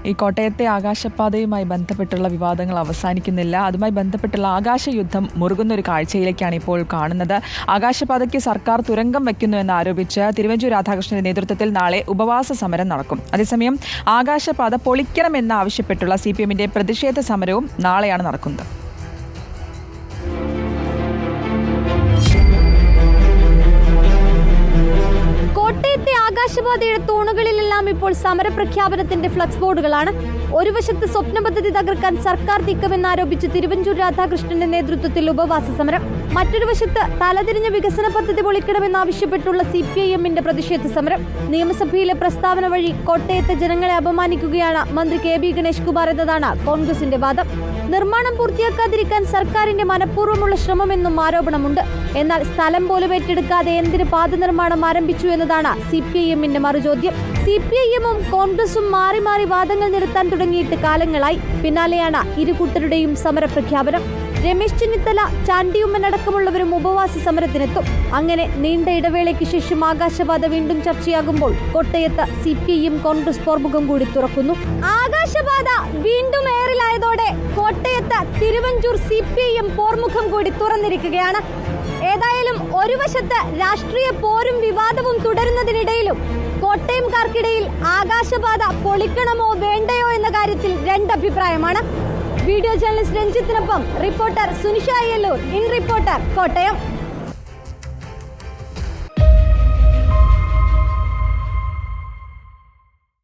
ഈ കോട്ടയത്തെ ആകാശപാതയുമായി ബന്ധപ്പെട്ടുള്ള വിവാദങ്ങൾ അവസാനിക്കുന്നില്ല. അതുമായി ബന്ധപ്പെട്ടുള്ള ആകാശയുദ്ധം മുറുകുന്ന ഒരു കാഴ്ചയിലേക്കാണ് ഇപ്പോൾ കാണുന്നത്. ആകാശപാതയ്ക്ക് സർക്കാർ തുരങ്കം വയ്ക്കുന്നു എന്നാരോപിച്ച് തിരുവഞ്ചൂർ രാധാകൃഷ്ണന്റെ നേതൃത്വത്തിൽ നാളെ ഉപവാസ സമരം നടക്കും. അതേസമയം ആകാശപാത പൊളിക്കണമെന്നാവശ്യപ്പെട്ടുള്ള CPM-ന്റെ പ്രതിഷേധ സമരവും നാളെയാണ് നടക്കുന്നത്. കോട്ടയത്തെ ആകാശപാതയുടെ തൂണുകളിലെല്ലാം ഇപ്പോൾ സമരപ്രഖ്യാപനത്തിന്റെ ഫ്ലക്സ് ബോർഡുകളാണ്. ഒരു വശത്ത് സ്വപ്ന പദ്ധതി തകർക്കാൻ സർക്കാർ നീക്കമെന്നാരോപിച്ച് തിരുവഞ്ചൂർ രാധാകൃഷ്ണന്റെ നേതൃത്വത്തിൽ ഉപവാസ സമരം, മറ്റൊരു വശത്ത് തലതിരിഞ്ഞ വികസന പദ്ധതി പൊളിക്കണമെന്നാവശ്യപ്പെട്ടുള്ള CPIM-ന്റെ പ്രതിഷേധ സമരം. നിയമസഭയിലെ പ്രസ്താവന വഴി കോട്ടയത്തെ ജനങ്ങളെ അപമാനിക്കുകയാണ് മന്ത്രി KB ഗണേഷ് കുമാർ എന്നതാണ് കോൺഗ്രസിന്റെ വാദം. നിർമ്മാണം പൂർത്തിയാക്കാതിരിക്കാൻ സർക്കാരിന്റെ മനഃപൂർവ്വമുള്ള ശ്രമമെന്നും ആരോപണമുണ്ട്. എന്നാൽ സ്ഥലം പോലും ഏറ്റെടുക്കാതെ എന്തിന് പാത നിർമ്മാണം ആരംഭിച്ചു എന്നതാണ് CPIM-ന്റെ മറുചോദ്യം. CPIM-ഉം കോൺഗ്രസും മാറി മാറി വാദങ്ങൾ നിരത്താൻ തുടങ്ങിയിട്ട് കാലങ്ങളായി. പിന്നാലെയാണ് ഇരുകൂട്ടരുടെയും സമരപ്രഖ്യാപനം. രമേശ് ചെന്നിത്തല, ചാണ്ടി ഉമ്മൻ അടക്കമുള്ളവരും ഉപവാസ സമരത്തിനെത്തും. അങ്ങനെ നീണ്ട ഇടവേളയ്ക്ക് ശേഷം ആകാശപാത വീണ്ടും ചർച്ചയാകുമ്പോൾ കോട്ടയത്ത് CPIM കോൺഗ്രസ് പോർമുഖം കൂടി തുറക്കുന്നു. ആകാശപാത വീണ്ടും എയറിലായതോടെ കോട്ടയത്ത് തിരുവഞ്ചൂർ CPIM പോർമുഖം കൂടി തുറന്നിരിക്കുകയാണ്. ഏതായാലും ഒരു വശത്ത് രാഷ്ട്രീയ പോരും വിവാദവും തുടരുന്നതിനിടയിലും കോട്ടയംകാർക്കിടയിൽ ആകാശപാത പൊളിക്കണമോ വേണ്ടയോ എന്ന കാര്യത്തിൽ രണ്ടഭിപ്രായമാണ്. വീഡിയോ ജേർണലിസ്റ്റ് രഞ്ജിത്തിനൊപ്പം reporter Sunisha Ayyallur, in reporter, Kottayam.